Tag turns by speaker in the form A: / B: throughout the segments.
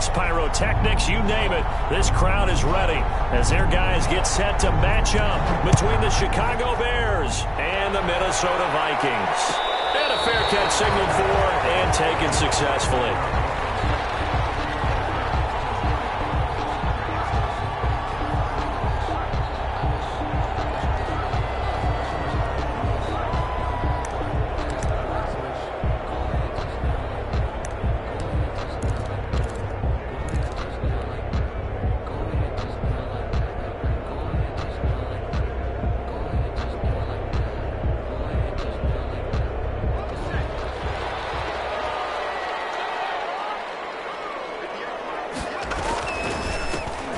A: fireworks, pyrotechnics, you name it. This crowd is ready as their guys get set to match up between the Chicago Bears and the Minnesota Vikings. And a fair catch signaled for and taken successfully.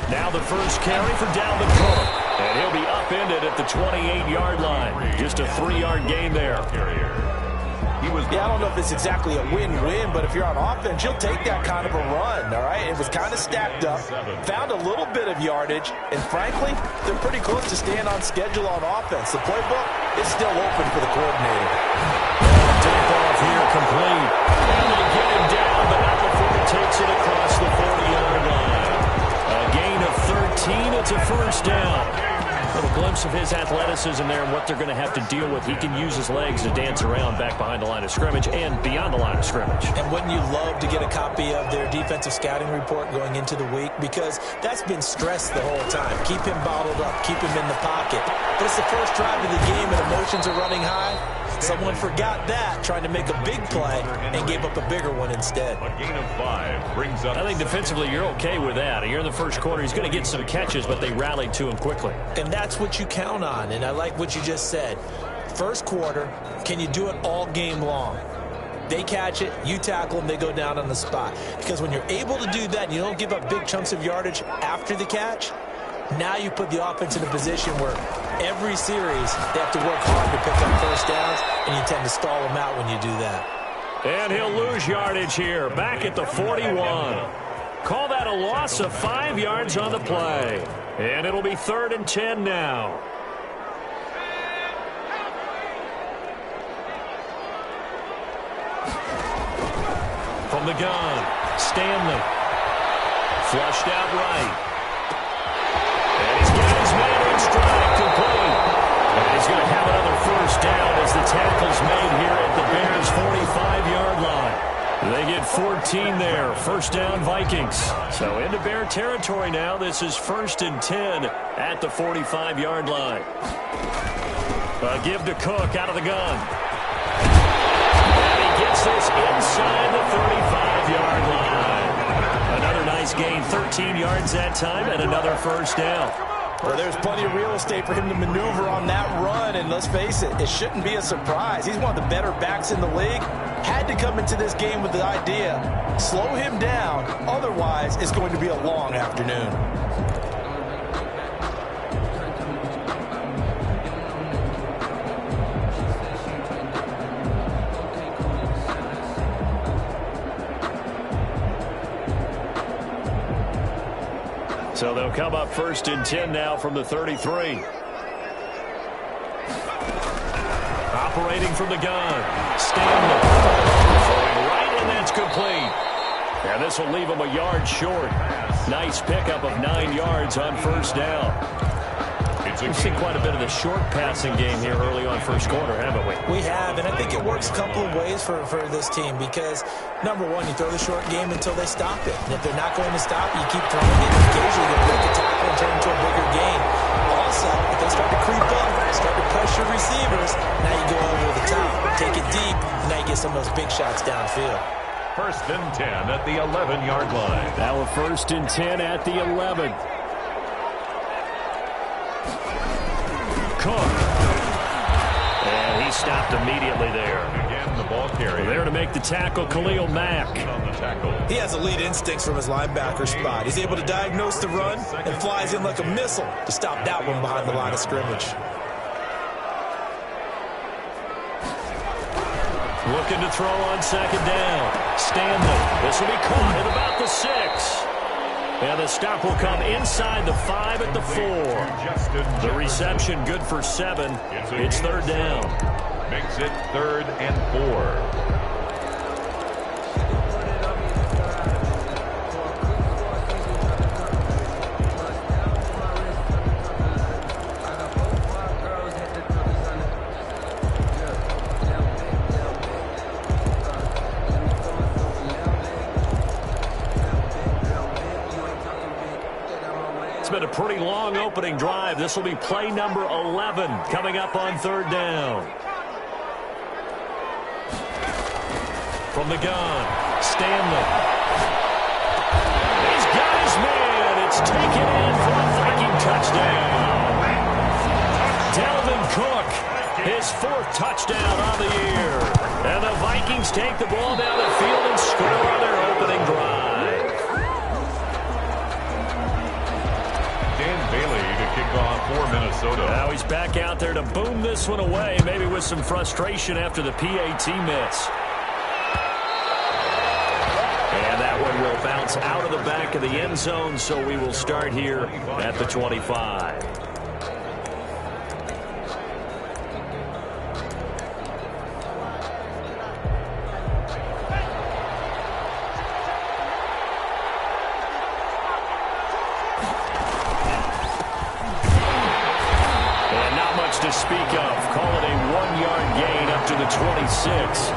A: Now the first carry for Dalvin Cook. And he'll be upended at the 28-yard line. Just a 3-yard gain there.
B: Yeah, I don't know if it's exactly a win-win, but if you're on offense, you'll take that kind of a run, all right? It was kind of stacked up, found a little bit of yardage, and frankly, they're pretty close to staying on schedule on offense. The playbook is still open for the coordinator.
A: Tip off here, complete. And they get him down, but not before he takes it across the 40-yard line. A gain of 13, it's a first down. A little glimpse of his athleticism there and what they're going to have to deal with. He can use his legs to dance around back behind the line of scrimmage and beyond the line of scrimmage.
B: And wouldn't you love to get a copy of their defensive scouting report going into the week? Because that's been stressed the whole time. Keep him bottled up. Keep him in the pocket. But it's the first drive of the game and emotions are running high. Someone forgot that, trying to make a big play, and gave up a bigger one instead.
C: A gain of 5 brings up.
A: I think defensively you're okay with that. You're in the first quarter. He's going to get some catches, but they rallied to him quickly.
B: And that's what you count on, and I like what you just said. First quarter, can you do it all game long? They catch it, you tackle them, they go down on the spot. Because when you're able to do that and you don't give up big chunks of yardage after the catch, now you put the offense in a position where every series they have to work hard to pick up first downs, and you tend to stall them out when you do that.
A: And he'll lose yardage here, back at the 41. Call that a loss of 5 yards on the play. And it'll be 3rd and 10 now. From the gun, Stanley. Flushed out right. And he's got his man in stride, complete. And he's going to have another first down as the tackle's made here at the Bears' 45-yard line. They get 14 there. First down, Vikings. So into Bear territory now. This is 1st and 10 at the 45-yard line. A give to Cook out of the gun. And he gets this inside the 35-yard line. Another nice gain, 13 yards that time, and another first down.
B: Well, there's plenty of real estate for him to maneuver on that run, and let's face it, it shouldn't be a surprise. He's one of the better backs in the league. Had to come into this game with the idea, slow him down, otherwise it's going to be a long afternoon.
A: So they'll come up 1st and 10 now from the 33. Operating from the gun. Stanley. Throwing right, and that's complete. And this will leave him a yard short. Nice pickup of 9 yards on first down. We've seen quite a bit of the short passing game here early on first quarter, haven't we?
B: We have, and I think it works a couple of ways for this team because, number one, you throw the short game until they stop it. And if they're not going to stop it, you keep throwing it. Occasionally, you break a tackle and turn into a bigger game. Also, if they start to creep up, start to pressure receivers, now you go over the top, take it deep, and now you get some of those big shots downfield.
C: 1st and 10 at the 11-yard line.
A: Now a 1st and 10 at the 11. Cook. And he stopped immediately there.
C: Again, the ball carrier.
A: There to make the tackle, Khalil Mack.
C: On the tackle.
B: He has elite instincts from his linebacker spot. He's able to diagnose the run and flies in like a missile to stop that one behind the line of scrimmage.
A: Looking to throw on 2nd down. Stanley. This will be caught at about the 6. And the stop will come inside the 5 at the 4. The reception good for 7. It's 3rd down.
C: Makes it 3rd and 4.
A: been a pretty long opening drive. This will be play number 11 coming up on third down. From the gun, Stanley. He's got his man. It's taken in for a Viking touchdown. Delvin Cook, his fourth touchdown on the year. And the Vikings take the ball down the field and score on their opening drive.
C: Dan Bailey to kick off for Minnesota.
A: Now he's back out there to boom this one away, maybe with some frustration after the PAT miss. And that one will bounce out of the back of the end zone, so we will start here at the 25. And not much to speak of. Call it a 1-yard gain up to the 26.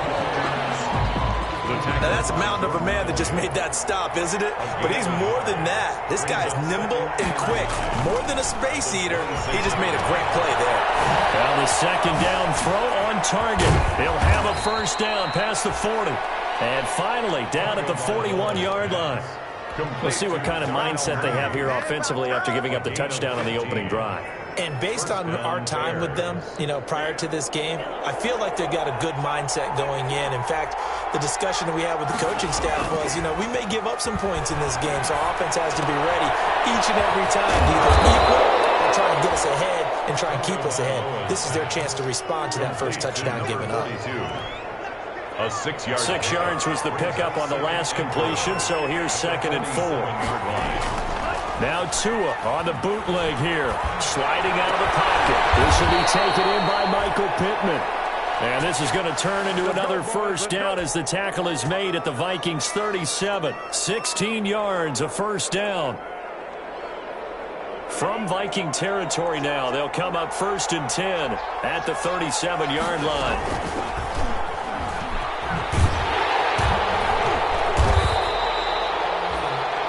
B: Now, that's a mountain of a man that just made that stop, isn't it? But he's more than that. This guy's nimble and quick. More than a space eater, he just made a great play there.
A: Now the second down throw on target. He'll have a first down past the 40. And finally, down at the 41-yard line. Let's see what kind of mindset they have here offensively after giving up the touchdown on the opening drive.
B: And based on our time with them, prior to this game, I feel like they've got a good mindset going in. In fact, the discussion that we had with the coaching staff was, we may give up some points in this game, so our offense has to be ready each and every time to either equal or try and get us ahead and try and keep us ahead. This is their chance to respond to that first touchdown given up.
C: A 6-yard.
A: 6 yards was the pickup on the last completion, so here's 2nd and 4. Now Tua on the bootleg here, sliding out of the pocket. This will be taken in by Michael Pittman. And this is going to turn into another first down as the tackle is made at the Vikings 37. 16 yards, a first down. From Viking territory now, they'll come up 1st and 10 at the 37-yard line.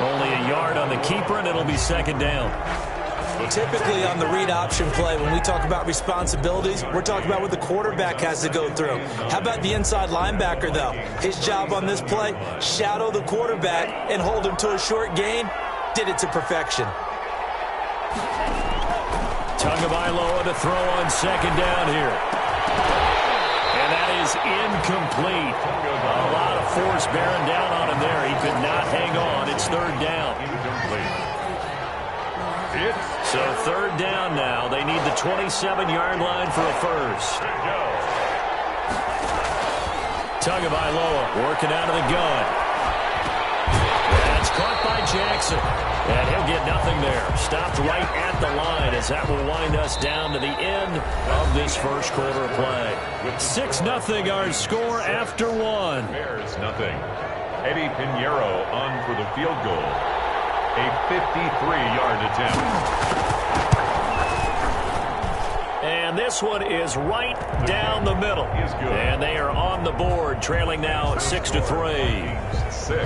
A: Only a yard on the keeper, and it'll be 2nd down.
B: Typically on the read option play, when we talk about responsibilities, we're talking about what the quarterback has to go through. How about the inside linebacker, though? His job on this play, shadow the quarterback and hold him to a short gain. Did it to perfection.
A: Tagovailoa to throw on 2nd down here. And that is incomplete. A lot of force bearing down on him there. He could not hang on. It's 3rd down. So 3rd down now. They need the 27-yard line for a first. Tagovailoa working out of the gun. That's caught by Jackson. And he'll get nothing there. Stopped right at the line as that will wind us down to the end of this first quarter of play. 6-0 our score after 1.
C: Bears nothing. Eddie Pinheiro on for the field goal. A 53-yard attempt.
A: And this one is right down the middle. And they are on the board, trailing now 6-3.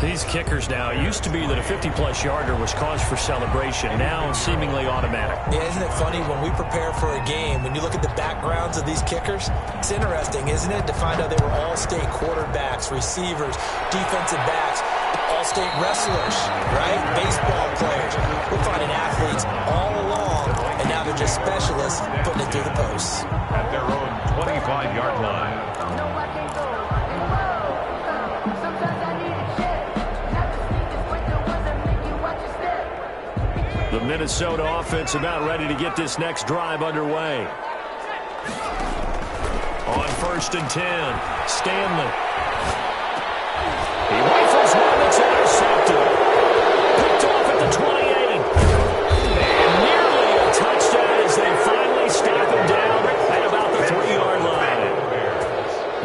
A: These kickers now, it used to be that a 50-plus yarder was cause for celebration. Now seemingly automatic.
B: Yeah, isn't it funny when we prepare for a game, when you look at the backgrounds of these kickers, it's interesting, isn't it, to find out they were all-state quarterbacks, receivers, defensive backs, all-state wrestlers, right? Baseball players. We're finding athletes all along, and now they're just specialists putting it through the posts.
C: At their own 25-yard line.
A: The Minnesota offense about ready to get this next drive underway. On 1st and 10, Stanley. He rifles one that's intercepted. Picked off at the 28. And nearly a touchdown as they finally stop him down at about the 3-yard line.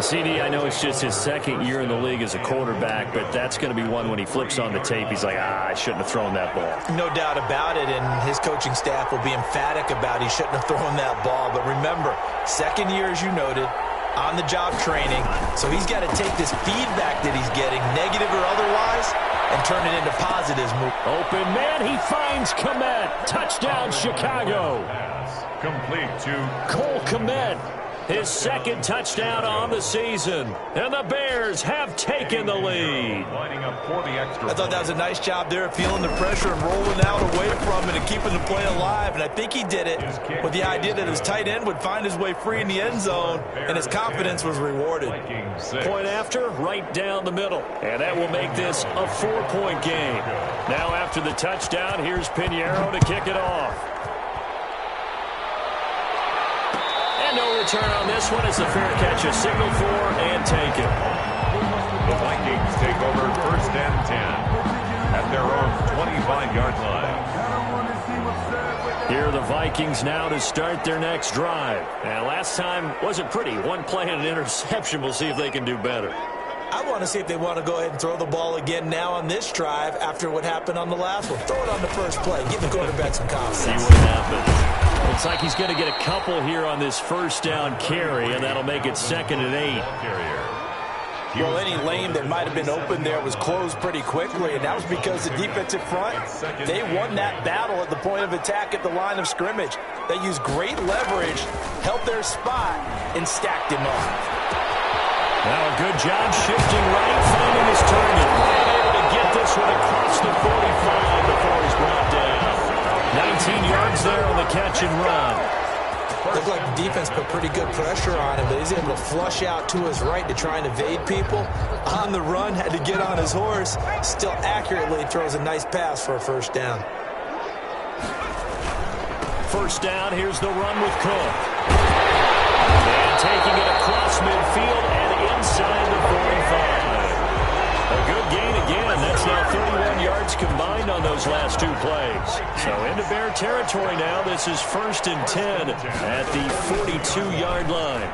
A: CD, I know it's just his 2nd year in the league as a quarterback, but that's going to be one when he flips on the tape, he's like, I shouldn't have thrown that ball.
B: No doubt about it, and his coaching staff will be emphatic about he shouldn't have thrown that ball. But remember, 2nd year, as you noted, on-the-job training. So he's got to take this feedback that he's getting, negative or otherwise, and turn it into positives.
A: Open man, he finds Kmet. Touchdown, Chicago.
C: Complete to
A: Cole Kmet. His second touchdown on the season. And the Bears have taken the lead.
C: Lining up for the extra.
B: I thought that was a nice job there of feeling the pressure and rolling out away from it and keeping the play alive. And I think he did it with the idea that his tight end would find his way free in the end zone, and his confidence was rewarded.
A: Point after, right down the middle. And that will make this a 4-point game. Now after the touchdown, here's Pinheiro to kick it off. No return on this one. It's a fair catch, a signal for and taken.
C: The Vikings take over 1st and 10 at their own 25-yard line.
A: Here are the Vikings now to start their next drive. And last time wasn't pretty. One play and an interception. We'll see if they can do better.
B: I want to see if they want to go ahead and throw the ball again now on this drive after what happened on the last one. Throw it on the first play. Give the quarterback some confidence.
A: See what happens. Looks like he's going to get a couple here on this first down carry, and that'll make it 2nd and 8.
B: Well, any lane that might have been open there was closed pretty quickly, and that was because the defensive front, they won that battle at the point of attack at the line of scrimmage. They used great leverage, held their spot, and stacked him up.
A: Now a good job shifting right, finding his target. And able to get this one across the 45 before he's brought down. 19 yards there on the catch and run.
B: Looked like the defense put pretty good pressure on him, but he's able to flush out to his right to try and evade people. On the run, had to get on his horse. Still accurately throws a nice pass for a first down.
A: First down, here's the run with Cook. And taking it across midfield and inside the 45. A good gain again. That's now 31 yards combined on those last 2 plays. So into Bear territory now. This is 1st and 10 at the 42-yard line.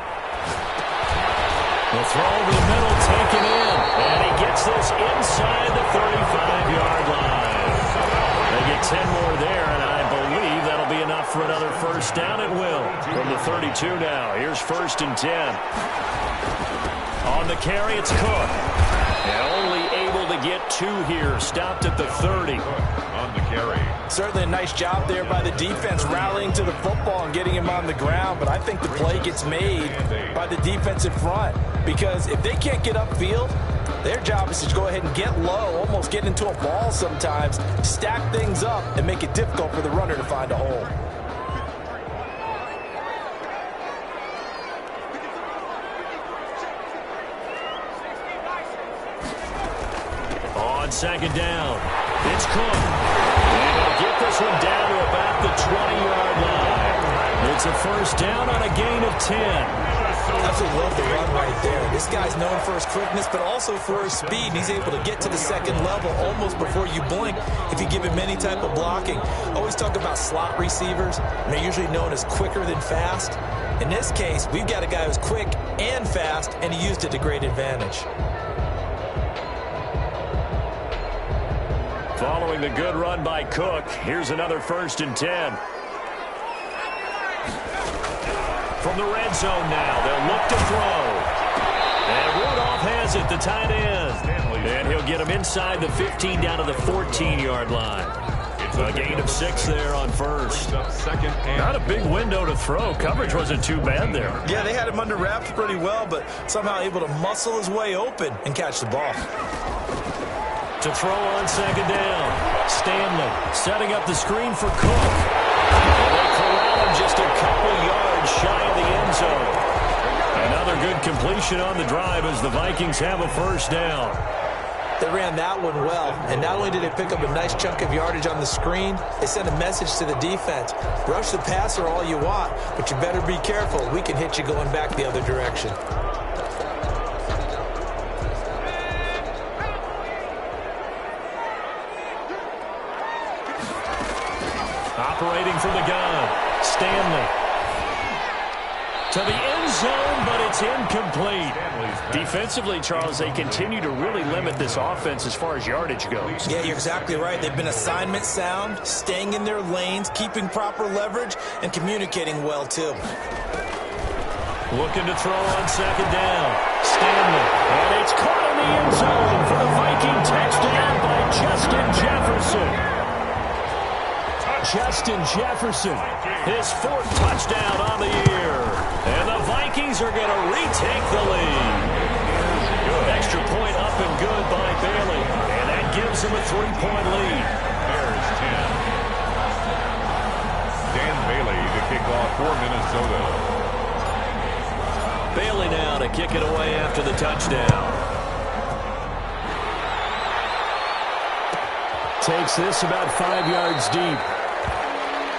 A: The throw over the middle taken in. And he gets this inside the 35-yard line. They get 10 more there, and I believe that'll be enough for another first down. It will. From the 32 now. Here's 1st and 10. On the carry, it's Cook. And only able to get 2 here. Stopped at the 30.
C: On the carry.
B: Certainly a nice job there by the defense rallying to the football and getting him on the ground. But I think the play gets made by the defensive front. Because if they can't get upfield, their job is to go ahead and get low, almost get into a ball sometimes, stack things up, and make it difficult for the runner to find a hole.
A: On 2nd down, it's Cook. And he'll get this one down to about the 20-yard line. It's a first down on a gain of 10.
B: Absolutely love the run right there. This guy's known for his quickness, but also for his speed. He's able to get to the 2nd level almost before you blink if you give him any type of blocking. Always talk about slot receivers, and they're usually known as quicker than fast. In this case, we've got a guy who's quick and fast, and he used it to great advantage.
A: Following the good run by Cook, here's another 1st and 10. From the red zone now, they'll look to throw. And Rudolph has it, the tight end. And he'll get him inside the 15 down to the 14-yard line. A gain of 6 there on 1st. Not a big window to throw. Coverage wasn't too bad there.
B: Yeah, they had him under wraps pretty well, but somehow able to muscle his way open and catch the ball.
A: To throw on 2nd down. Stanley setting up the screen for Cook. And they corral him just a couple yards shy of the end zone. Another good completion on the drive as the Vikings have a first down.
B: They ran that one well, and not only did they pick up a nice chunk of yardage on the screen, they sent a message to the defense. Rush the passer all you want, but you better be careful. We can hit you going back the other direction.
A: Operating from the gun, Stanley. To the end zone, but it's incomplete. Defensively, Charles, they continue to really limit this offense as far as yardage goes.
B: Yeah, you're exactly right. They've been assignment sound, staying in their lanes, keeping proper leverage, and communicating well, too.
A: Looking to throw on second down. Stanley. And it's caught in the end zone for the Viking touchdown by Justin Jefferson. Justin Jefferson, his 4th touchdown on the year. And the Vikings are going to retake the lead. Extra point up and good by Bailey. And that gives him a 3-point lead.
C: Bears 10. Dan Bailey to kick off for Minnesota.
A: Bailey now to kick it away after the touchdown. Takes this about 5 yards deep.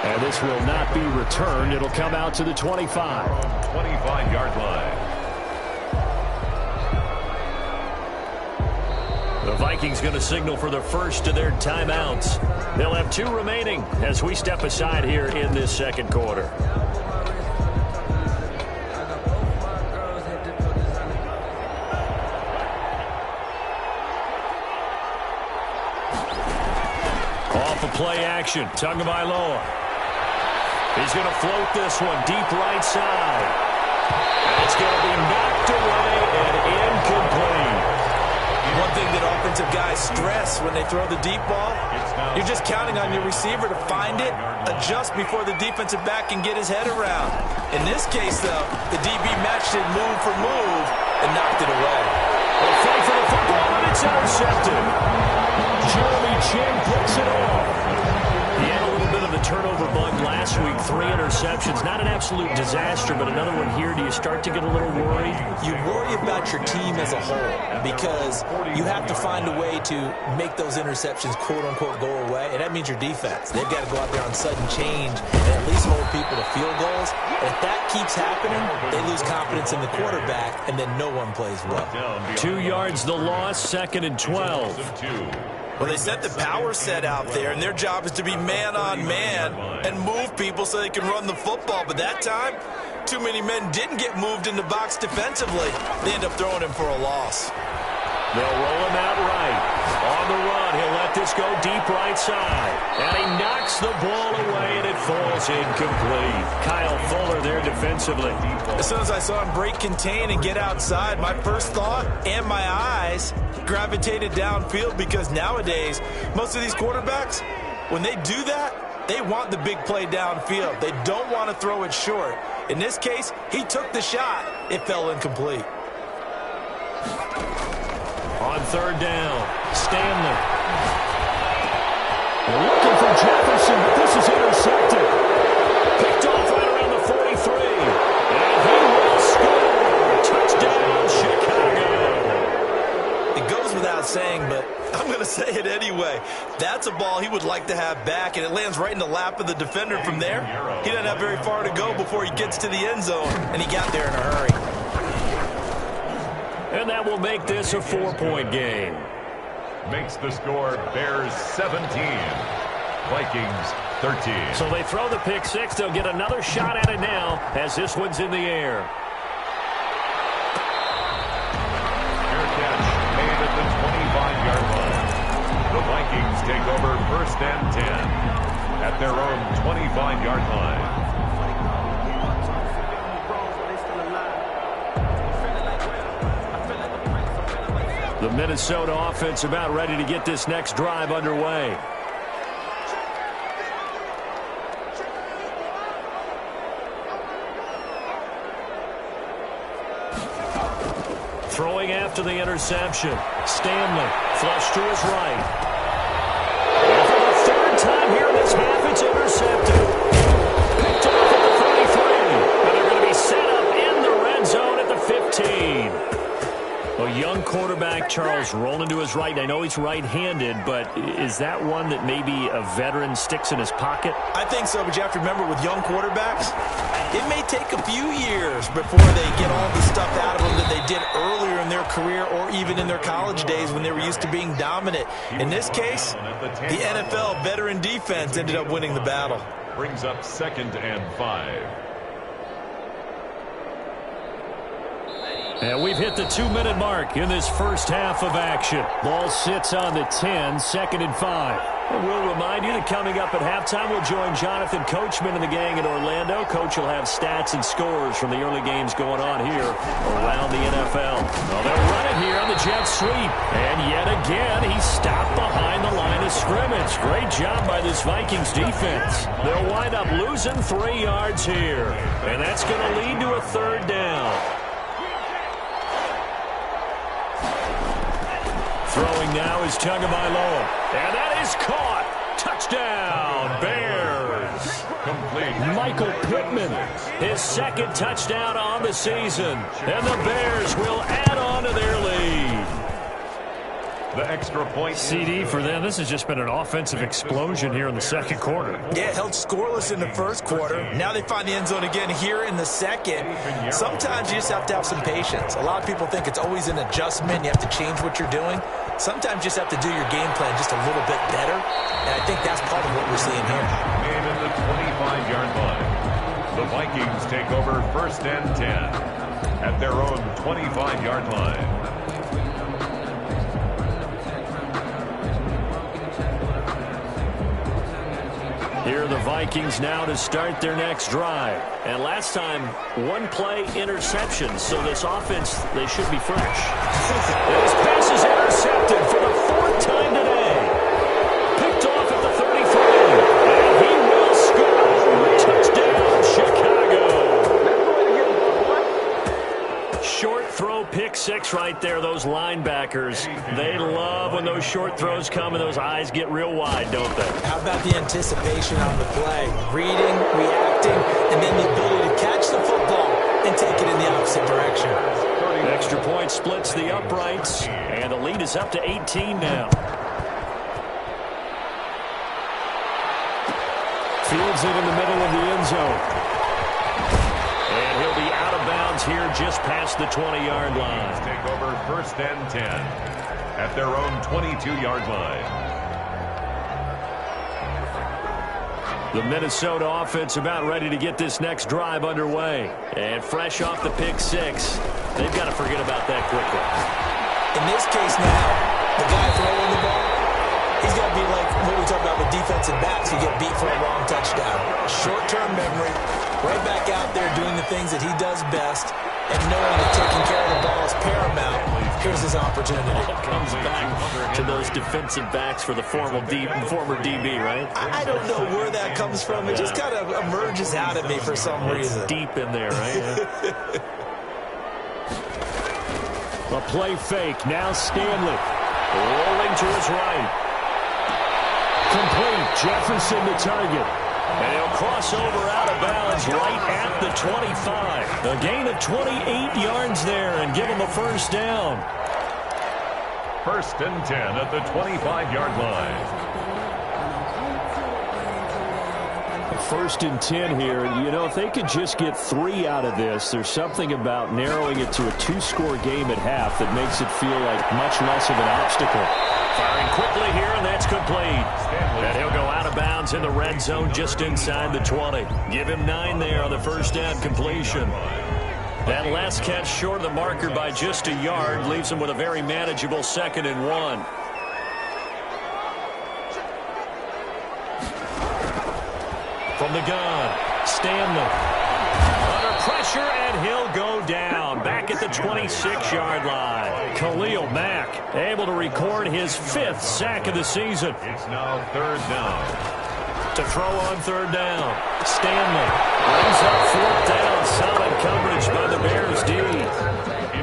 A: And this will not be returned. It'll come out to the 25.
C: 25-yard line.
A: The Vikings going to signal for the first of their timeouts. They'll have 2 remaining as we step aside here in this second quarter. Off of play action. Tagovailoa. He's going to float this one deep right side. And it's going to be knocked away and incomplete.
B: One thing that offensive guys stress when they throw the deep ball, you're just counting on your receiver to find it, adjust before the defensive back can get his head around. In this case, though, the DB matched it move for move and knocked it away.
A: They'll fight for the football, and it's intercepted. Jeremy Chin picks it off. He had a little bit of a turnover bug last week, 3 interceptions. Not an absolute disaster, but another one here. Do you start to get a little worried?
B: You worry about your team as a whole because you have to find a way to make those interceptions, quote-unquote, go away, and that means your defense. They've got to go out there on sudden change and at least hold people to field goals. And if that keeps happening, they lose confidence in the quarterback, and then no one plays well.
A: 2 yards the loss, 2nd and 12.
B: Well, they set the power set out there, and their job is to be man-on-man and move people so they can run the football. But that time, too many men didn't get moved in the box defensively. They end up throwing him for a loss.
A: They'll roll him out right. On the run, he'll let this go deep right side. And he knocks the ball away, and it falls incomplete. Kyle Fuller there defensively.
B: As soon as I saw him break contain and get outside, my first thought and my eyes gravitated downfield because nowadays, most of these quarterbacks, when they do that, they want the big play downfield. They don't want to throw it short. In this case, he took the shot. It fell incomplete.
A: On 3rd down, Stanley. They're looking for Jefferson, but this is intercepted. Picked off right around the 43. And he will score. Touchdown, Chicago.
B: It goes without saying, but I'm going to say it anyway. That's a ball he would like to have back, and it lands right in the lap of the defender from there. He doesn't have very far to go before he gets to the end zone, and he got there in a hurry.
A: And that will make this a 4-point game.
C: Makes the score Bears 17, Vikings 13.
A: So they throw the pick six. They'll get another shot at it now as this one's in the air.
C: Fair catch made at the 25-yard line. The Vikings take over 1st and 10 at their own 25-yard line.
A: The Minnesota offense about ready to get this next drive underway. Throwing after the interception. Stanley flush to his right. And for the 3rd time here in this half, it's intercepted. Picked off at the 33. And they're going to be set up in the red zone at the 15. A young quarterback, Charles, rolling to his right. I know he's right-handed, but is that one that maybe a veteran sticks in his pocket?
B: I think so, but you have to remember with young quarterbacks, it may take a few years before they get all the stuff out of them that they did earlier in their career or even in their college days when they were used to being dominant. In this case, the NFL veteran defense ended up winning the battle.
C: Brings up 2nd and 5.
A: And we've hit the 2-minute mark in this first half of action. Ball sits on the 10, 2nd and 5. And we'll remind you that coming up at halftime, we'll join Jonathan Coachman and the gang in Orlando. Coach will have stats and scores from the early games going on here around the NFL. Well, they'll run it here on the jet sweep. And yet again, he's stopped behind the line of scrimmage. Great job by this Vikings defense. They'll wind up losing 3 yards here. And that's going to lead to a 3rd down. Throwing now is Tagovailoa. And that is caught. Touchdown, Bears.
C: Complete.
A: Michael Pittman, his 2nd touchdown on the season. And the Bears will add on to their lead.
C: The extra point.
A: CD for them. This has just been an offensive explosion here in the 2nd quarter.
B: Yeah, held scoreless in the 1st quarter. Now they find the end zone again here in the 2nd. Sometimes you just have to have some patience. A lot of people think it's always an adjustment. You have to change what you're doing. Sometimes you just have to do your game plan just a little bit better. And I think that's part of what we're seeing here.
C: And at the 25-yard line, the Vikings take over 1st and 10 at their own 25-yard line.
A: Here are the Vikings now to start their next drive. And last time, 1-play interception. So this offense, they should be fresh. This pass is intercepted for the 4th time today. Picked off at the 33. And he will score. Touchdown, Chicago. Short throw, pick 6 right there. Those linebackers, they love when those short throws come and those eyes get real wide, don't they?
B: How about the anticipation on the play? Reading, reacting, and then the ability to catch the football and take it in the opposite direction.
A: Extra point splits the uprights, and the lead is up to 18 now. Fields it in the middle of the end zone. And he'll be out of bounds here just past the 20-yard line.
C: Take over 1st and 10 at their own 22-yard line.
A: The Minnesota offense about ready to get this next drive underway. And fresh off the pick 6, they've got to forget about that quickly.
B: In this case now, the guy throwing the ball, he's got to be like what we talk about with defensive backs who get beat for a long touchdown. Short-term memory, right back out there doing the things that he does best, and knowing that taking care of the ball is paramount. Here's his opportunity.
A: It comes back to those defensive backs for the former DB, right?
B: I don't know where that comes from. It just kind of emerges out of me for some reason.
A: It's deep in there, right? A play fake. Now Stanley rolling to his right. Complete. Jefferson the target. And he'll cross over out of bounds right at the 25. A gain of 28 yards there and give him a 1st down.
C: 1st and 10 at the 25-yard line.
A: 1st and 10 here. You know, if they could just get 3 out of this, there's something about narrowing it to a 2-score game at half that makes it feel like much less of an obstacle. Firing quickly here, and that's complete. And he'll go out of bounds in the red zone just inside the 20. Give him 9 there on the 1st down completion. That last catch short of the marker by just a yard leaves him with a very manageable 2nd and 1. From the gun, Stanley. Under pressure, and he'll go down. Back at the 26-yard line. Khalil Mack able to record his 5th sack of the season.
C: It's now 3rd down.
A: To throw on 3rd down. Stanley brings up 4th down. Solid coverage by the Bears D.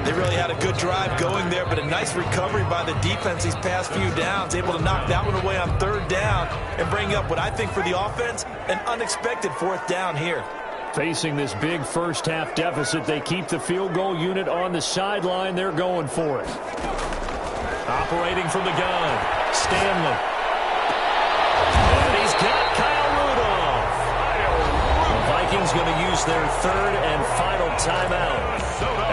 B: They really had a good drive going there, but a nice recovery by the defense these past few downs. Able to knock that one away on 3rd down and bring up what I think for the offense, an unexpected 4th down here.
A: Facing this big first half deficit, they keep the field goal unit on the sideline. They're going for it. Operating from the gun, Stanley. And he's got Kyle Rudolph. The Vikings going to use their 3rd and final timeout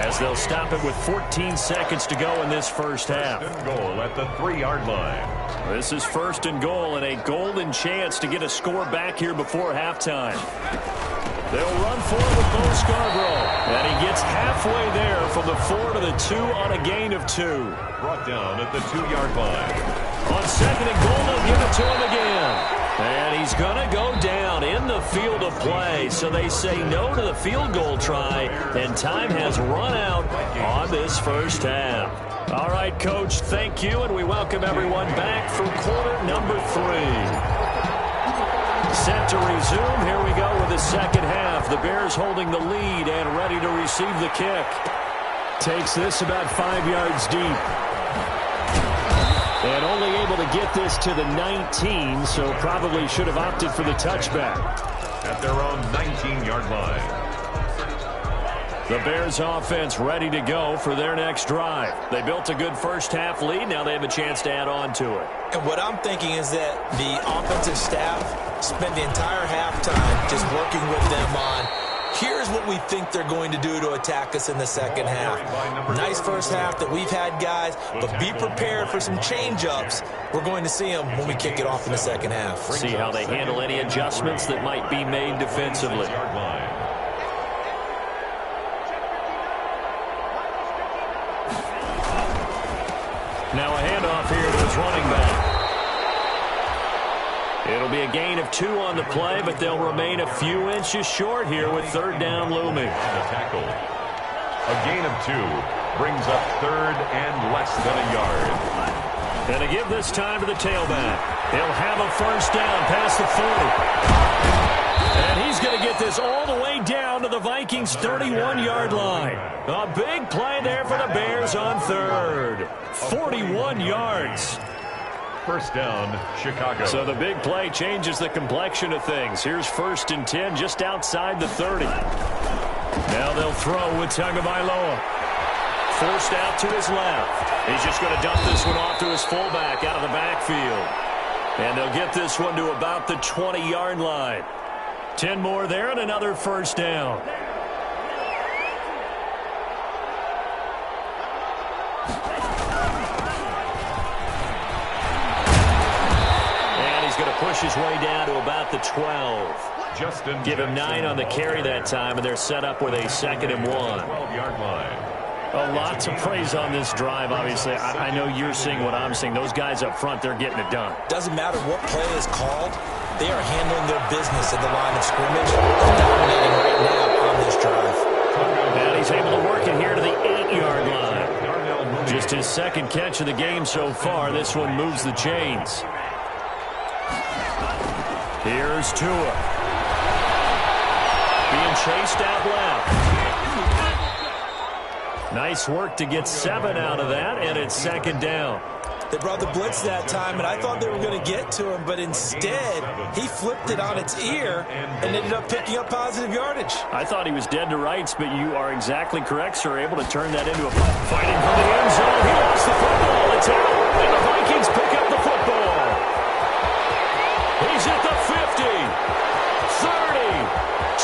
A: as they'll stop it with 14 seconds to go in this first half.
C: 1st and goal at the 3-yard line.
A: This is 1st and goal and a golden chance to get a score back here before halftime. They'll run for it with Bo Scarborough. And he gets halfway there from the 4 to the 2 on a gain of 2.
C: Brought down at the 2-yard line.
A: On 2nd and goal, they'll give it to him again. And he's going to go down in the field of play. So they say no to the field goal try, and time has run out on this first half. All right, Coach, thank you, and we welcome everyone back for quarter number 3. Set to resume. Here we go with the second half. The Bears holding the lead and ready to receive the kick. Takes this about 5 yards deep. And only able to get this to the 19, so probably should have opted for the touchback.
C: At their own 19-yard line.
A: The Bears offense ready to go for their next drive. They built a good first half lead. Now they have a chance to add on to it.
B: And what I'm thinking is that the offensive staff spent the entire halftime just working with them on, here's what we think they're going to do to attack us in the second half. Nice first half that we've had, guys, but be prepared for some change-ups. We're going to see them when we kick it off in the second half.
A: See how they handle any adjustments that might be made defensively. Now a handoff here to his running back. It'll be a gain of 2 on the play, but they'll remain a few inches short here with 3rd down looming.
C: The tackle. A gain of 2 brings up 3rd and less than a yard.
A: And to give this time to the tailback. He'll have a first down past the 40. And he's going to get this all the way down to the Vikings' 31-yard line. A big play there for the Bears on 3rd. 41 yards.
C: First down, Chicago.
A: So the big play changes the complexion of things. Here's 1st and 10 just outside the 30. Now they'll throw with Tagovailoa. Forced out to his left. He's just going to dump this one off to his fullback out of the backfield. And they'll get this one to about the 20-yard line. 10 more there and another first down. Push his way down to about the 12. Give him 9 on the carry that time, and they're set up with a 2nd and 1.
C: 12-yard line.
A: A lot to praise on this drive, obviously. I know you're seeing what I'm seeing. Those guys up front, they're getting it done.
B: Doesn't matter what play is called. They are handling their business at the line of scrimmage. They're dominating right now on this drive.
A: And he's able to work it here to the 8-yard line. Just his 2nd catch of the game so far. This one moves the chains. Here's Tua. Being chased out left. Nice work to get 7 out of that, and it's 2nd down.
B: They brought the blitz that time, and I thought they were going to get to him, but instead, he flipped it on its ear and ended up picking up positive yardage.
A: I thought he was dead to rights, but you are exactly correct, sir. Able to turn that into a fighting for the end zone. He lost the football. It's out, and the Vikings pick up the football. He's at the 50, 30,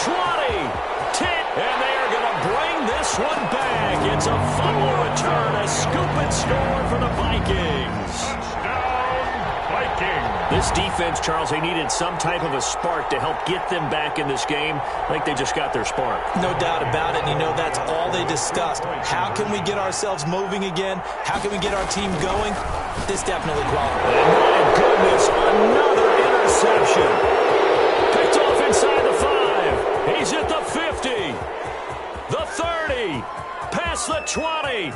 A: 20, 10, and they are going to bring this one back. It's a fumble return, a scoop and score for the Vikings.
C: Touchdown, Vikings.
A: This defense, Charles, they needed some type of a spark to help get them back in this game. I think they just got their spark.
B: No doubt about it, and you know that's all they discussed. How can we get ourselves moving again? How can we get our team going? This definitely qualifies.
A: My goodness, another interception. Picked off inside the 5. He's at the 50, the 30, past the 20.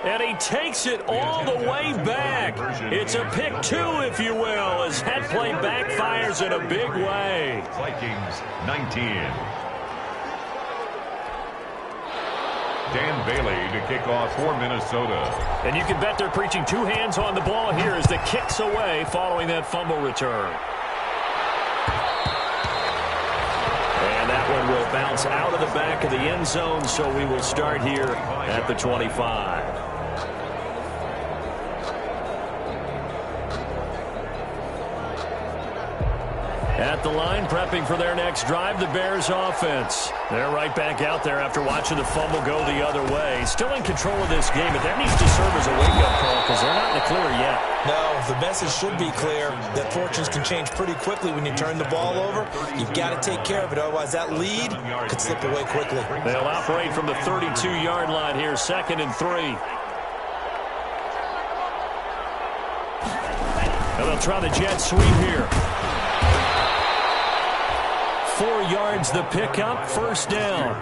A: And he takes it all the way back. It's a pick 2, if you will, as that play backfires in a big way.
C: Vikings 19. Dan Bailey to kick off for Minnesota.
A: And you can bet they're preaching 2 hands on the ball here as the kick's away following that fumble return. And that one will bounce out of the back of the end zone, so we will start here at the 25. At the line, prepping for their next drive, the Bears offense. They're right back out there after watching the fumble go the other way. Still in control of this game, but that needs to serve as a wake-up call because they're not in the clear yet.
B: No, the message should be clear that fortunes can change pretty quickly when you turn the ball over. You've got to take care of it, otherwise that lead could slip away quickly.
A: They'll operate from the 32-yard line here, 2nd and 3. And they'll try the jet sweep here. 4 yards the pickup, 1st down.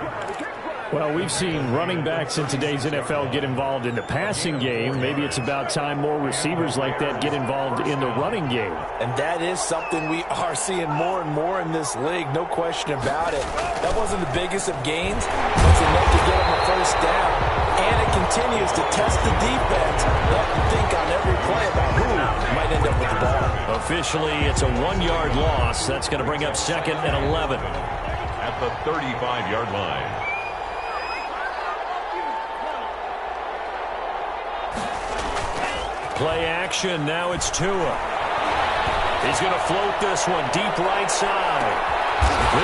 D: Well, we've seen running backs in today's NFL get involved in the passing game. Maybe it's about time more receivers like that get involved in the running game.
B: And that is something we are seeing more and more in this league, no question about it. That wasn't the biggest of gains, but it's enough to get them a 1st down. And it continues to test the defense. They have to think on every play about who might end up with the ball.
A: Officially, it's a 1-yard loss. That's going to bring up 2nd and 11.
C: At the 35-yard line.
A: Play action. Now it's Tua. He's going to float this one deep right side.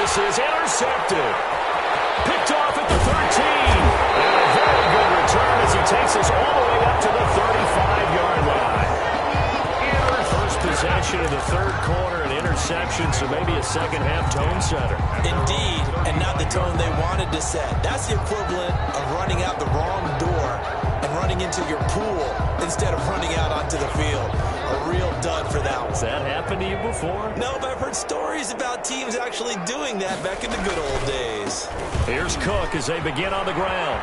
A: This is intercepted. Picked off at the 13. And a very good return as he takes us all the way up to the 35-yard line. First possession of the 3rd quarter, an interception, so maybe a second-half tone setter.
B: Indeed, and not the tone they wanted to set. That's the equivalent of running out the wrong door and running into your pool instead of running out onto the field. A real dud for that one.
A: Has that happened to you before?
B: No, but I've heard stories about teams actually doing that back in the good old days.
A: Here's Cook as they begin on the ground.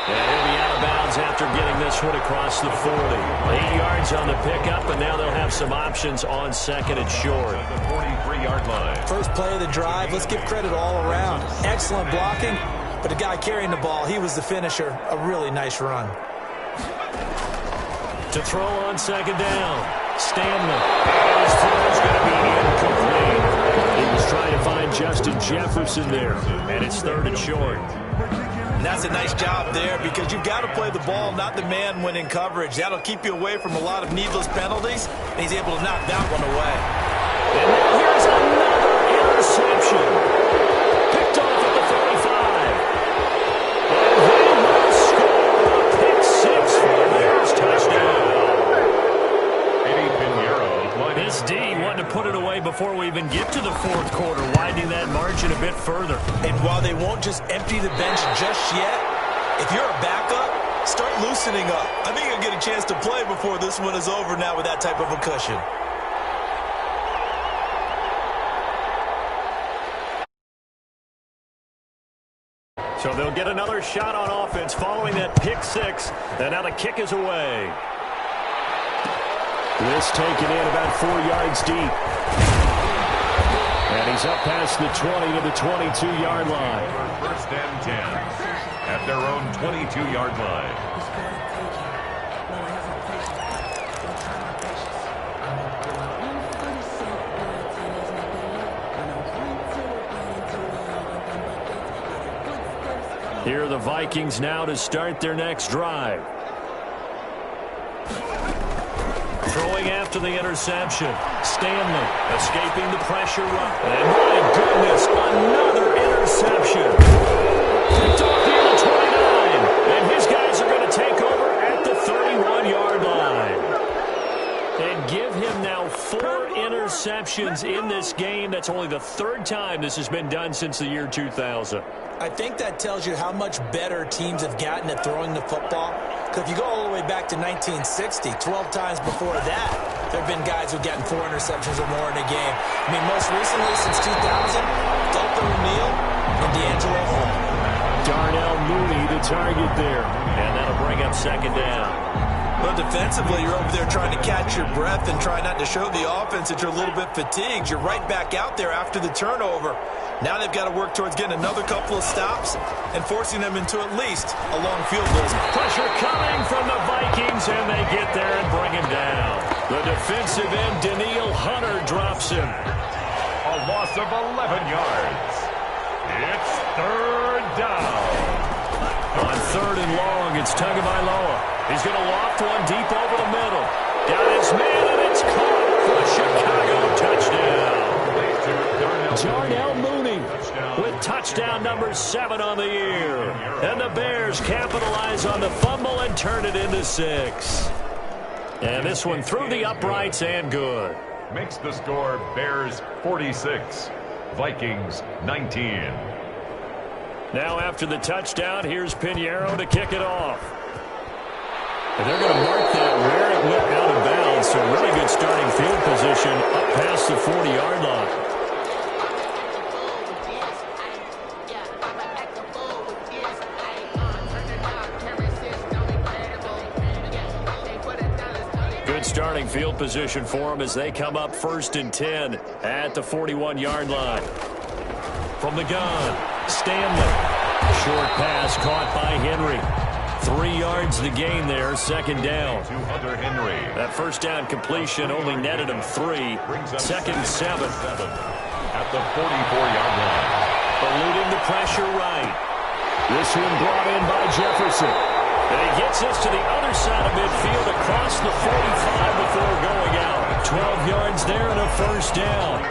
A: And he'll be out of bounds after getting this one across the 40. 8 yards on the pickup, and now they'll have some options on 2nd and short.
C: At the 43-yard line.
B: First play of the drive, let's give credit all around. Excellent blocking, but the guy carrying the ball, he was the finisher. A really nice run.
A: To throw on 2nd down, Stanley. And his throw is going to be incomplete. He was trying to find Justin Jefferson there, and it's 3rd and short.
B: And that's a nice job there because you've got to play the ball, not the man when in coverage. That'll keep you away from a lot of needless penalties, and he's able to knock that one away.
A: And now here's another interception. Picked off at the 35. And they will score a pick 6 for the Bears touchdown. This D wanted to put it away before we even get to the 4th quarter, widening that margin a bit further.
B: And while they won't just empty the bench just yet, if you're a backup, start loosening up. I think you'll get a chance to play before this one is over now with that type of a cushion.
A: So they'll get another shot on offense following that pick 6, and now the kick is away. This taken in about 4 yards deep. And he's up past the 20 to the 22-yard line.
C: 1st and 10 at their own 22-yard line.
A: Here are the Vikings now to start their next drive. Throwing after the interception. Stanley escaping the pressure run. And my goodness, another interception. Picked off near the 29. And his guys are going to take over at the 31-yard line. And give him now 4 interceptions in this game. That's only the 3rd time this has been done since the year 2000.
B: I think that tells you how much better teams have gotten at throwing the football. Because if you go all the way back to 1960, 12 times before that, there have been guys who've gotten 4 interceptions or more in a game. I mean, most recently since 2000, Delta O'Neal and D'Angelo Hall.
D: Darnell Mooney, the target there.
A: And that'll bring up 2nd down.
B: Well, defensively, you're over there trying to catch your breath and try not to show the offense that you're a little bit fatigued. You're right back out there after the turnover. Now they've got to work towards getting another couple of stops and forcing them into at least a long field goal.
A: Pressure coming from the Vikings, and they get there and bring him down. The defensive end, Daniil Hunter, drops him.
C: A loss of 11 yards. It's 3rd down.
A: On 3rd and long, it's Tagovailoa. He's going to loft one deep over the middle. Got his man, and it's caught for a Chicago touchdown. touchdown number 7 on the year. And the Bears capitalize on the fumble and turn it into 6. And this one through the uprights and good.
C: Makes the score Bears 46, Vikings 19.
A: Now after the touchdown, here's Pinheiro to kick it off. And they're going to mark that where it went out of bounds. So really good starting field position up past the 40-yard line. Good starting field position for them as they come up 1st and 10 at the 41-yard line. From the gun, Stanley. Short pass caught by Henry. 3 yards the gain there, 2nd down.
C: To other Henry.
A: That 1st down completion only netted him 3. 2nd and 7.
C: At the 44-yard line.
A: Eluding the pressure right. This one brought in by Jefferson. And he gets us to the other side of midfield across the 45 before going out. 12 yards there and a 1st down.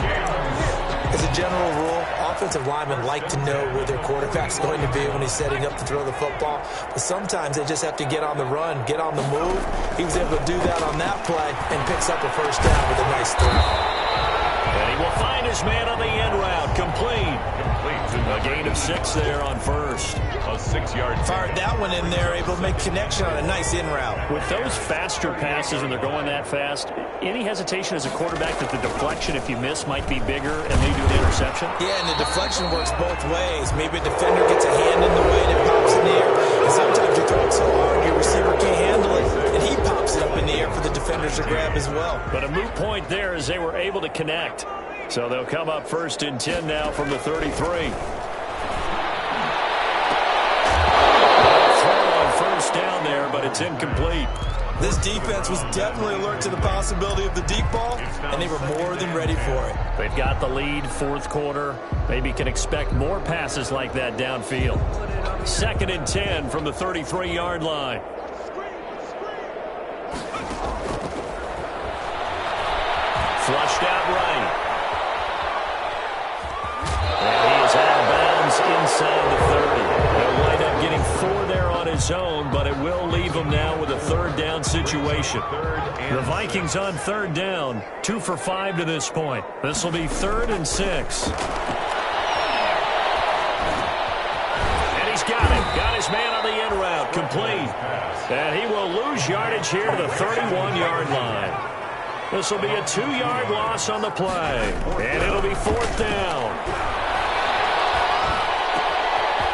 B: As a general rule, offensive linemen like to know where their quarterback's going to be when he's setting up to throw the football. But sometimes they just have to get on the run, get on the move. He was able to do that on that play and picks up a 1st down with a nice throw.
A: And he will find his man on the end route. Complete. A gain of 6 there on 1st.
C: A 6-yard.
B: Fired that one in there, able to make connection on a nice in route.
D: With those faster passes and they're going that fast, any hesitation as a quarterback that the deflection, if you miss, might be bigger and lead to an interception?
B: Yeah, and the deflection works both ways. Maybe a defender gets a hand in the way and it pops in the air. And sometimes you throw it so hard your receiver can't handle it, and he pops it up in the air for the defenders to grab as well.
A: But a moot point there as they were able to connect. So they'll come up 1st and 10 now from the 33. Throw on 1st down there, but it's incomplete.
B: This defense was definitely alert to the possibility of the deep ball, and they were more than ready for it.
D: They've got the lead, 4th quarter. Maybe can expect more passes like that downfield.
A: 2nd and 10 from the 33-yard line. Flushed out right. And he is out of bounds inside the 30. He'll wind up getting 4 there on his own, but it will leave him now with a 3rd down situation. The Vikings on 3rd down, 2 for 5 to this point. This will be 3rd and 6. And he's got it. Got his man on the end route, complete. And he will lose yardage here to the 31-yard line. This will be a 2-yard loss on the play. And it'll be 4th down.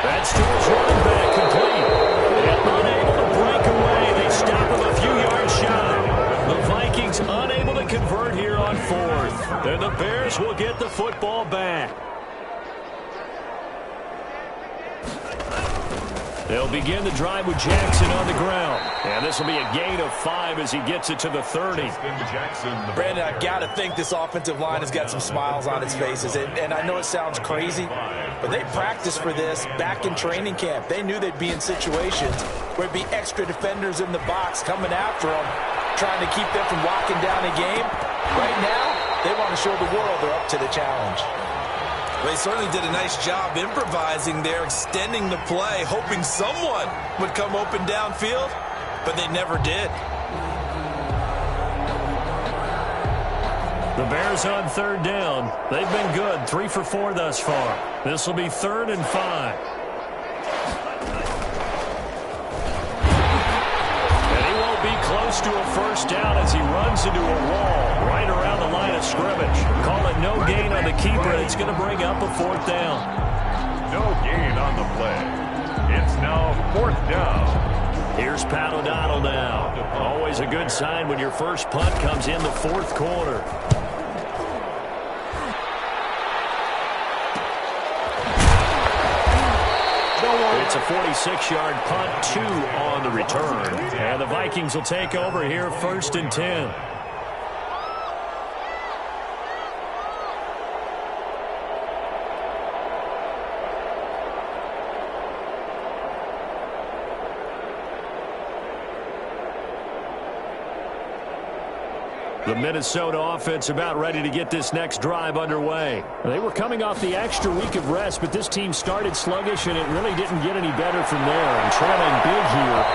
A: That's to his running back, complete. And unable to break away. They stop him a few yards shy. The Vikings unable to convert here on 4th. And the Bears will get the football back. They'll begin the drive with Jackson on the ground. And this will be a gain of 5 as he gets it to the 30.
B: Brandon, I've got to think this offensive line has got some smiles on its faces. And I know it sounds crazy, but they practiced for this back in training camp. They knew they'd be in situations where there'd be extra defenders in the box coming after them, trying to keep them from locking down a game. Right now, they want to show the world they're up to the challenge. They certainly did a nice job improvising there, extending the play, hoping someone would come open downfield, but they never did.
A: The Bears on 3rd down. They've been good, 3 for 4 thus far. This will be 3rd and 5. And he won't be close to a 1st down as he runs into a wall right around the line of scrimmage. Call it no gain on the keeper. It's going to bring up a 4th down.
C: No gain on the play. It's now 4th down.
A: Here's Pat O'Donnell now. Always a good sign when your first punt comes in the 4th quarter. It's a 46-yard punt, 2 on the return. And the Vikings will take over here 1st and 10. The Minnesota offense about ready to get this next drive underway.
D: They were coming off the extra week of rest, but this team started sluggish, and it really didn't get any better from there. And trailing big here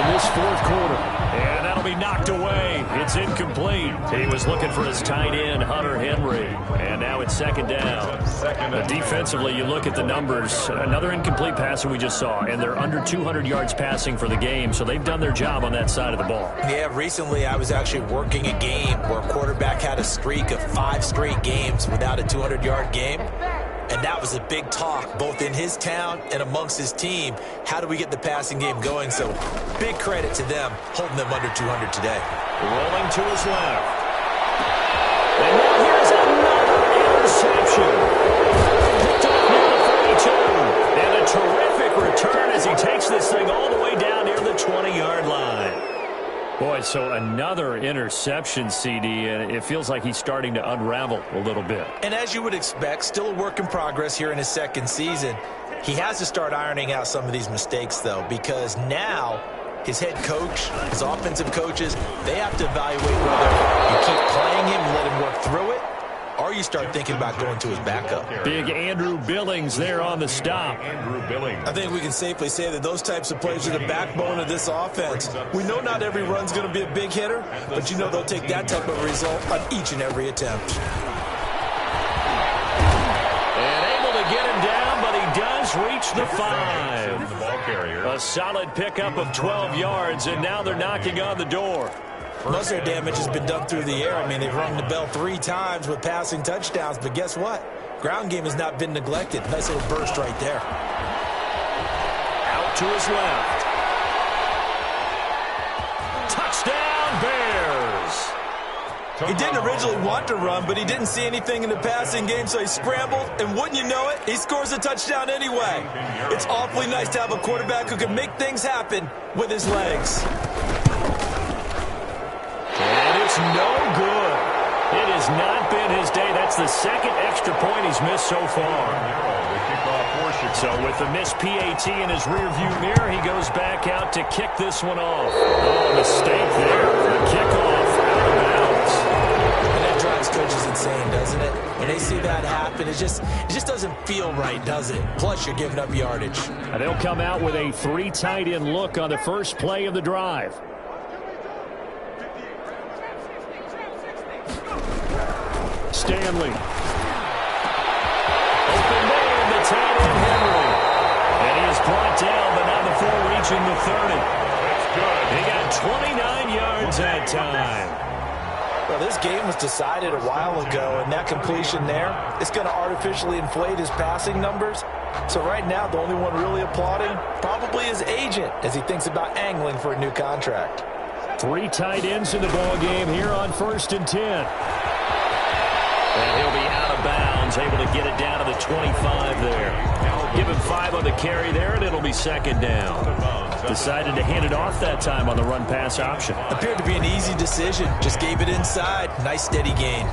D: in this fourth quarter.
A: And that'll be knocked away. It's incomplete. He was looking for his tight end, Hunter Henry. And now it's second down. Defensively, you look at the numbers. Another incomplete pass that we just saw, and they're under 200 yards passing for the game, so they've done their job on that side of the ball.
B: Yeah, recently I was actually working a game where a quarterback had a streak of 5 straight games without a 200-yard game. And that was a big talk, both in his town and amongst his team. How do we get the passing game going? So big credit to them, holding them under 200 today.
A: Rolling to his left. And now here's another interception. Picked up near the 42. And a terrific return as he takes this thing all the way down near the 20-yard line.
D: Boy, so another interception, CD, and it feels like he's starting to unravel a little bit.
B: And as you would expect, still a work in progress here in his second season. He has to start ironing out some of these mistakes, though, because now his head coach, his offensive coaches, they have to evaluate whether you keep playing him and let him work through it, or you start thinking about going to his backup.
D: Big Andrew Billings there on the stop.
C: Andrew Billings.
B: I think we can safely say that those types of plays are the backbone of this offense. We know not every run's going to be a big hitter, but you know they'll take that type of result on each and every attempt.
A: And able to get him down, but he does reach the 5.
C: The ball carrier.
A: A solid pickup of 12 yards, and now they're knocking on the door.
B: Most of their damage has been done through the air. I mean, they've rung the bell 3 times with passing touchdowns, but guess what? Ground game has not been neglected. Nice little burst right there.
A: Out to his left. Touchdown, Bears.
B: He didn't originally want to run, but he didn't see anything in the passing game, so he scrambled, and wouldn't you know it, he scores a touchdown anyway. It's awfully nice to have a quarterback who can make things happen with his legs.
A: And it's no good. It has not been his day. That's the second extra point he's missed so far. So with the missed PAT in his rearview mirror, he goes back out to kick this one off. Oh, mistake there. The kickoff out of bounds.
B: And that drives coaches insane, doesn't it? When they see that happen, it just doesn't feel right, does it? Plus, you're giving up yardage.
D: And they'll come out with a 3 tight end look on the first play of the drive. Stanley.
A: Open man, the tight end Henry. And he is brought down, but not before reaching the 30.
C: That's good.
A: He got 29 yards that time.
B: Well, this game was decided a while ago, and that completion there, it's going to artificially inflate his passing numbers. So right now, the only one really applauding probably his agent as he thinks about angling for a new contract.
D: 3 tight ends in the ball game here on 1st and 10.
A: And he'll be out of bounds, able to get it down to the 25 there. Give him 5 on the carry there, and it'll be second down. Decided to hand it off that time on the run-pass option.
B: Appeared to be an easy decision. Just gave it inside. Nice steady gain.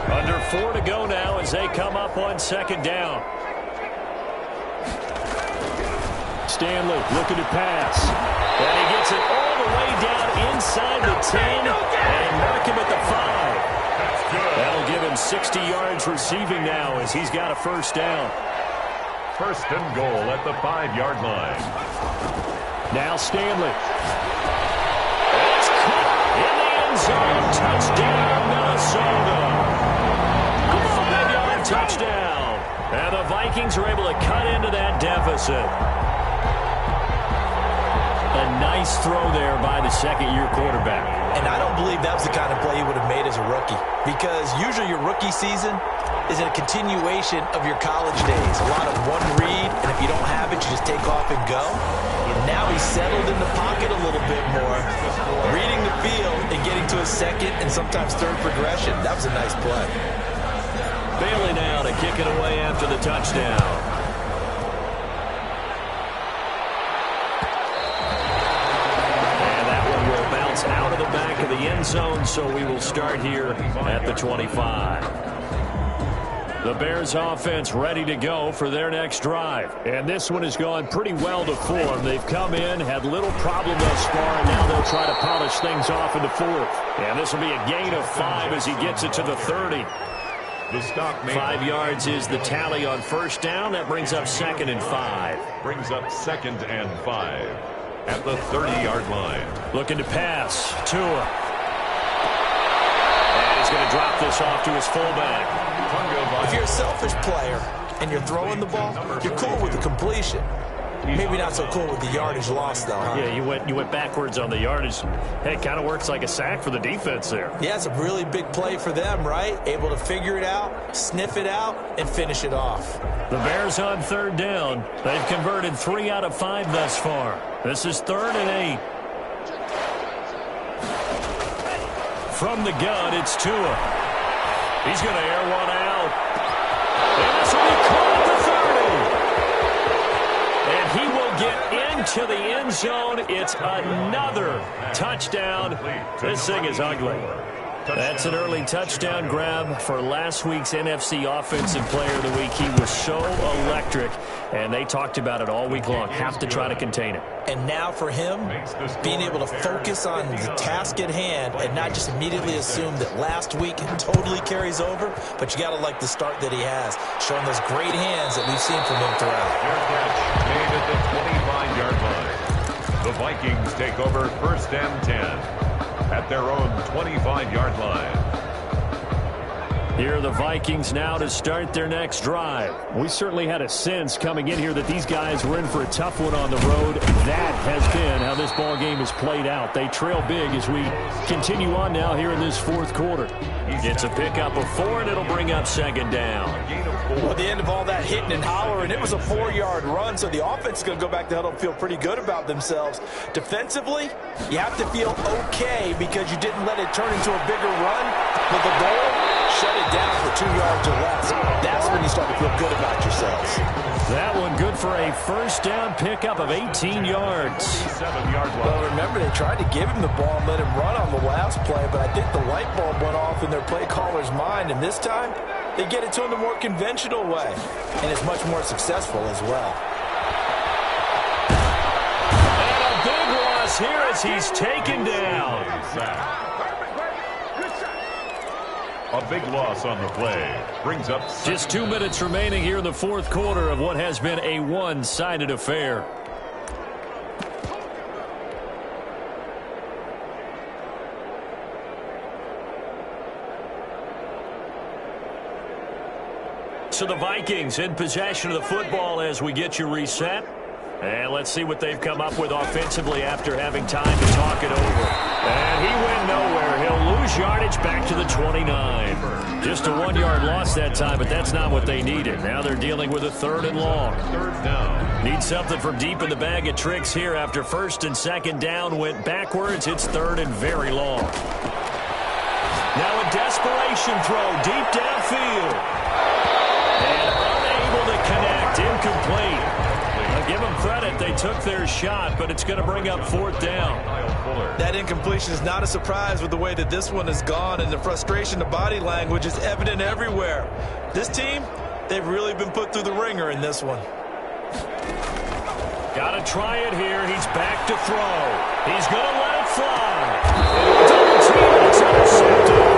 A: Under 4 to go now as they come up on second down.
D: Stanley looking to pass.
A: And he gets it all the way down inside the 10 and mark him at the 5. That'll give him 60 yards receiving now as he's got a first down.
C: First and goal at the 5-yard line.
D: Now Stanley.
A: It's caught in the end zone. Touchdown, Minnesota. A 5-yard touchdown. And the Vikings are able to cut into that deficit. A nice throw there by the second-year quarterback.
B: And I don't believe that was the kind of play he would have made as a rookie, because usually your rookie season is a continuation of your college days. A lot of one read, and if you don't have it, you just take off and go. And now he's settled in the pocket a little bit more, reading the field and getting to his second and sometimes third progression. That was a nice play.
A: Bailey now to kick it away after the touchdown. Out of the back of the end zone, so we will start here at the 25.
D: The Bears offense ready to go for their next drive. And this one has gone pretty well to form. They've come in, had little problem thus far, and now they'll try to polish things off in the fourth. And this will be a gain of 5 as he gets it to the 30.
C: The stop made.
A: 5 yards is the tally on first down. That brings up 2nd and 5.
C: Brings up 2nd and 5 at the 30-yard line.
D: Looking to pass. Tua. And he's going to drop this off to his fullback.
B: If you're a selfish player and you're throwing the ball, you're cool with the completion. Maybe not so cool with the yardage loss, though, huh?
D: Yeah, you went backwards on the yardage. Hey, it kind of works like a sack for the defense there.
B: Yeah, it's a really big play for them, right? Able to figure it out, sniff it out, and finish it off.
D: The Bears on 3rd down. They've converted 3 out of 5 thus far. This is 3rd and 8. From the gun, it's Tua. He's going to air one out. And this will be caught at the 30. And he will get into the end zone. It's another touchdown. This thing is ugly. That's an early touchdown grab for last week's NFC Offensive Player of the Week. He was so electric, and they talked about it all week long. Have to try to contain it.
B: And now for him, being able to focus on the task at hand and not just immediately assume that last week it totally carries over, but you got to like the start that he has, showing those great hands that we've seen from him throughout.
C: Made at the 25-yard line. The Vikings take over 1st and 10. At their own 25-yard line.
D: Here are the Vikings now to start their next drive. We certainly had a sense coming in here that these guys were in for a tough one on the road. That has been how this ball game has played out. They trail big as we continue on now here in this 4th quarter.
A: It's a pickup of 4, and it'll bring up 2nd down.
B: Well, at the end of all that hitting and hollering, it was a 4-yard run, so the offense is going to go back to huddle and feel pretty good about themselves. Defensively, you have to feel okay because you didn't let it turn into a bigger run. But the goal, shut it down for 2 yards or less. That's when you start to feel good about yourselves.
D: That one good for a 1st down pickup of 18 yards.
C: 7-yard line.
B: Well, remember, they tried to give him the ball and let him run on the last play, but I think the light bulb went off in their play caller's mind, and this time they get it to him the more conventional way, and it's much more successful as well.
D: And a big loss here as he's taken down.
C: A big loss on the play. Brings up...
D: Just 2 minutes remaining here in the 4th quarter of what has been a one-sided affair. So the Vikings in possession of the football as we get you reset. And let's see what they've come up with offensively after having time to talk it over. And he went nowhere. He'll lose yardage back to the 29. Just a 1-yard loss that time, but that's not what they needed. Now they're dealing with a 3rd and long.
C: 3rd down.
D: Need something from deep in the bag of tricks here after 1st and 2nd down went backwards. It's 3rd and very long. Now a desperation throw deep downfield. And unable to connect, incomplete. Give them credit, they took their shot, but it's going to bring up 4th down.
B: That incompletion is not a surprise with the way that this one has gone, and the frustration, the body language is evident everywhere. This team, they've really been put through the ringer in this one.
D: Got to try it here. He's back to throw. He's going to let it fly. Double team, it's intercepted.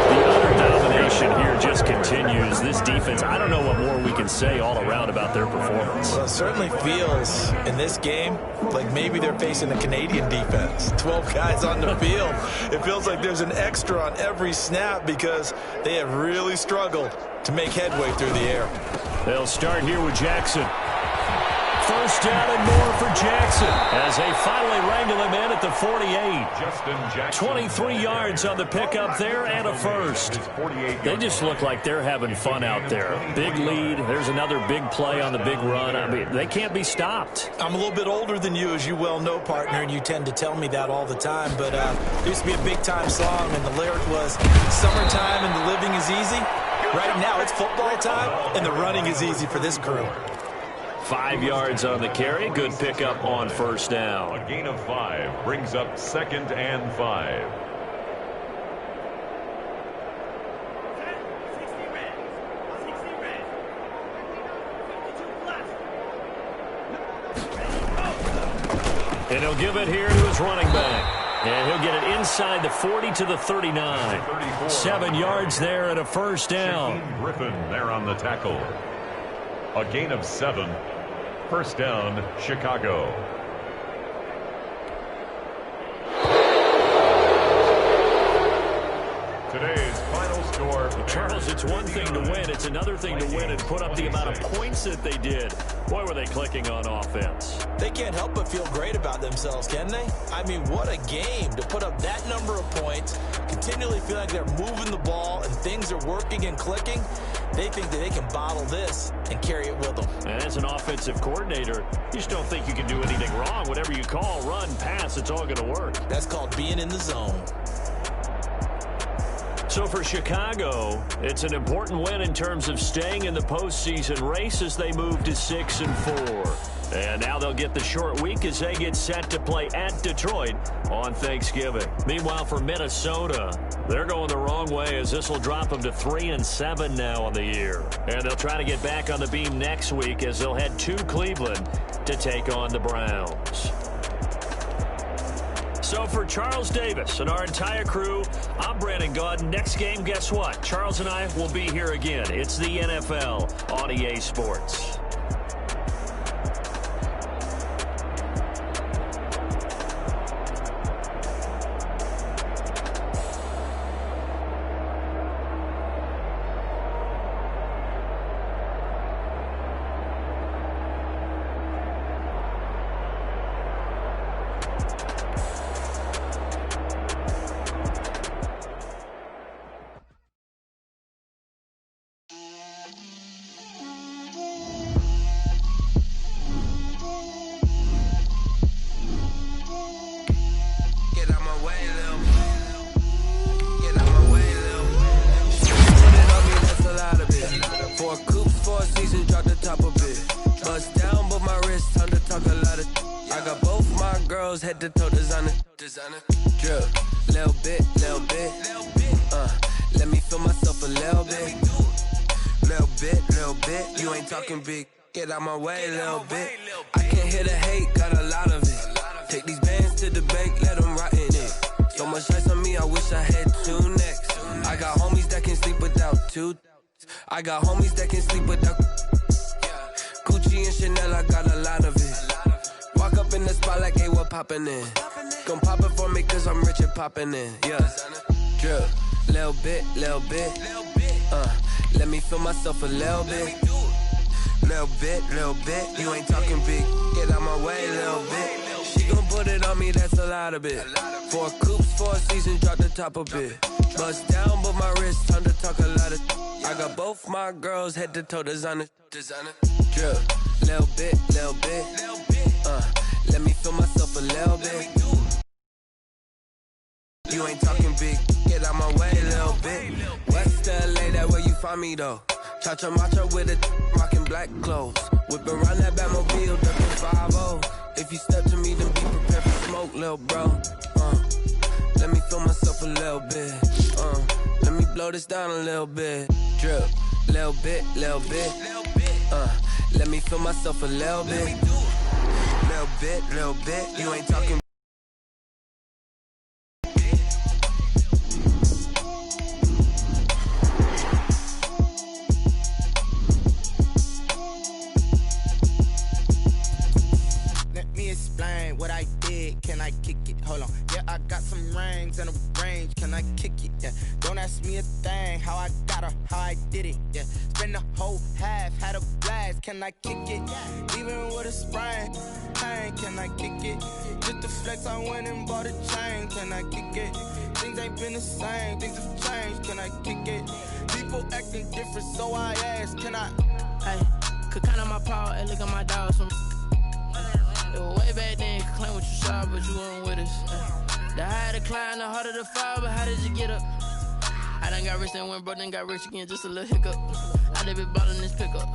D: The utter domination here just continues. This defense, I don't know what more we can say all around about their performance.
B: Well, it certainly feels in this game like maybe they're facing a Canadian defense. 12 guys on the field. It feels like there's an extra on every snap because they have really struggled to make headway through the air.
D: They'll start here with Jackson. 1st down and more for Jackson as they finally wrangle him in at the 48. 23 yards on the pickup there and a 1st. They just look like they're having fun out there. Big lead. There's another big play on the big run. I mean, they can't be stopped.
B: I'm a little bit older than you, as you well know, partner, and you tend to tell me that all the time. But there used to be a big-time song, and the lyric was, "Summertime and the living is easy." Right now, it's football time, and the running is easy for this crew.
A: 5 yards on the carry. Good pickup on 1st down.
C: A gain of 5 brings up 2nd and 5.
D: And he'll give it here to his running back. And he'll get it inside the 40 to the 39. 7 yards there and a first down.
C: Shaquem Griffin there on the tackle. A gain of 7. First down, Chicago. Today's final score.
D: Charles, it's one thing to win. It's another thing to win and put up the amount of points that they did. Boy, were they clicking on offense.
B: They can't help but feel great about themselves, can they? I mean, what a game to put up that number of points, continually feel like they're moving the ball and things are working and clicking. They think that they can bottle this and carry it with them.
D: And as an offensive coordinator, you just don't think you can do anything wrong. Whatever you call, run, pass, it's all going to work.
B: That's called being in the zone.
D: So for Chicago, it's an important win in terms of staying in the postseason race as they move to 6-4. And now they'll get the short week as they get set to play at Detroit on Thanksgiving. Meanwhile, for Minnesota, they're going the wrong way as this will drop them to 3-7 now on the year. And they'll try to get back on the beam next week as they'll head to Cleveland to take on the Browns. So for Charles Davis and our entire crew, I'm Brandon Gaudin. Next game, guess what? Charles and I will be here again. It's the NFL on EA Sports.
E: Head to toe designer, drip, little bit, let me feel myself a little bit, you ain't talking big, get out my way a little bit, I can't hear the hate, got a lot of it, take these bands to the bank, let them rot in it, so much ice on me, I wish I had 2 necks, I got homies that can sleep without 2, I got homies that can sleep without, Gucci and Chanel, I got a lot of it. Walk up in the spot like, hey, what poppin' in? Gon' pop it for me cause I'm rich and poppin' in, yeah. Drip, little bit, let me feel myself a little bit. Little bit, you ain't talking big, get out my way a little bit. She gon' put it on me, that's a lot of it. 4 coops, 4 seasons, drop the top a bit. Bust down, but my wrist, time to talk a lot of. I got both my girls, head to toe designer. Drip, little bit, let me feel myself a little bit. You ain't talking big, get out my way a little bit. West LA, that where you find me though. Cha-cha matcha with a rockin' black clothes. Whip around that Batmobile, duckin' 5-0. If you step to me, then be prepared for smoke, lil' bro. Let me feel myself a little bit. Let me blow this down a little bit. Drip, little bit. Let me feel myself a little bit. Little bit, you ain't talking.
F: Let me explain what I did. Can I kick it? Hold on. Yeah, I got some rings and a range. Can I kick it? Yeah. Don't ask me a thing. How I got her, how I did it. Yeah. Spend the whole half, had a blast. Can I kick it? Even with a sprain. Can I kick it? Just to flex, I went and bought a chain. Can I kick it? Things ain't been the same. Things have changed. Can I kick it? People acting different, so I ask. Can I?
G: Hey, could count on my power and look at my dogs from. It was way back then, could claim what you saw, but you weren't with us. The higher the climb, the harder the fall, but how did you get up? I done got rich, then went broke, then got rich again, just a little hiccup. I done been bought in this pickup.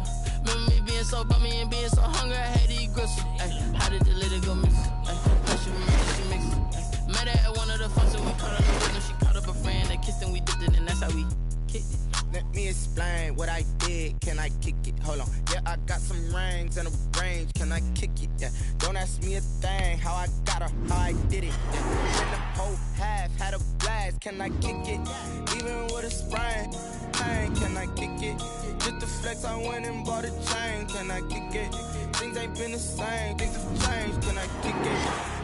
G: Remember me being so bummy and being so hungry, I had to eat gristle. How did the lady go miss? She mix it. Met her at one of the functions, we caught up the rhythm. She caught up a friend, they kissed and we dipped it, and that's how we kicked it.
F: Let me explain what I did. Can I kick it? Hold on. Yeah, I got some rings and a range, can I kick it? Yeah. Don't ask me a thing, how I got her, how I did it. Yeah. In the whole half, had a blast, can I kick it? Even with a sprain, can I kick it? Just the flex, I went and bought a chain, can I kick it? Things ain't been the same, things have changed, can I kick it?